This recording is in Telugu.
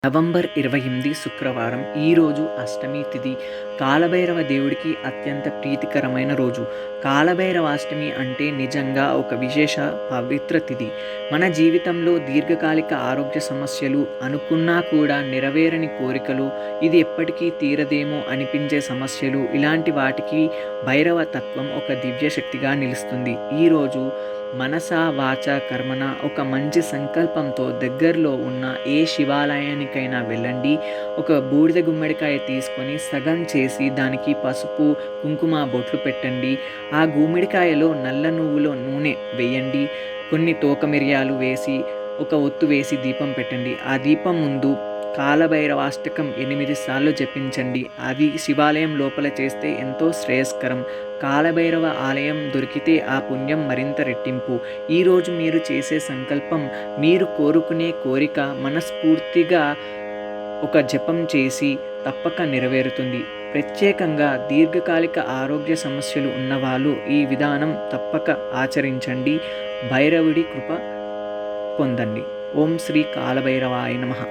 నవంబర్ 28 శుక్రవారం. ఈరోజు అష్టమి తిథి. కాలభైరవ దేవుడికి అత్యంత ప్రీతికరమైన రోజు. కాలభైరవాష్టమి అంటే నిజంగా ఒక విశేష పవిత్ర తిథి. మన జీవితంలో దీర్ఘకాలిక ఆరోగ్య సమస్యలు, అనుకున్నా కూడా నెరవేరని కోరికలు, ఇది ఎప్పటికీ తీరదేమో అనిపించే సమస్యలు, ఇలాంటి వాటికి భైరవ తత్వం ఒక దివ్య శక్తిగా నిలుస్తుంది. ఈరోజు మనస వాచ కర్మన ఒక మంచి సంకల్పంతో దగ్గరలో ఉన్న ఏ శివాలయానికైనా వెళ్ళండి. ఒక బూడిద గుమ్మడికాయ తీసుకొని సగం చేసి దానికి పసుపు కుంకుమ బొట్లు పెట్టండి. ఆ గుమ్మడికాయలో నల్ల నువ్వుల నూనె వేయండి. కొన్ని తోక మిరియాలు వేసి ఒక ఒత్తు వేసి దీపం పెట్టండి. ఆ దీపం ముందు కాలభైరవాష్టకం 8 సార్లు జపించండి. అది శివాలయం లోపల చేస్తే ఎంతో శ్రేయస్కరం. కాలభైరవ ఆలయం దొరికితే ఆ పుణ్యం మరింత రెట్టింపు. ఈరోజు మీరు చేసే సంకల్పం, మీరు కోరుకునే కోరిక మనస్ఫూర్తిగా ఒక జపం చేసి తప్పక నెరవేరుతుంది. ప్రత్యేకంగా దీర్ఘకాలిక ఆరోగ్య సమస్యలు ఉన్నవాళ్ళు ఈ విధానం తప్పక ఆచరించండి. భైరవుడి కృప పొందండి. ఓం శ్రీ కాలభైరవాయ నమః.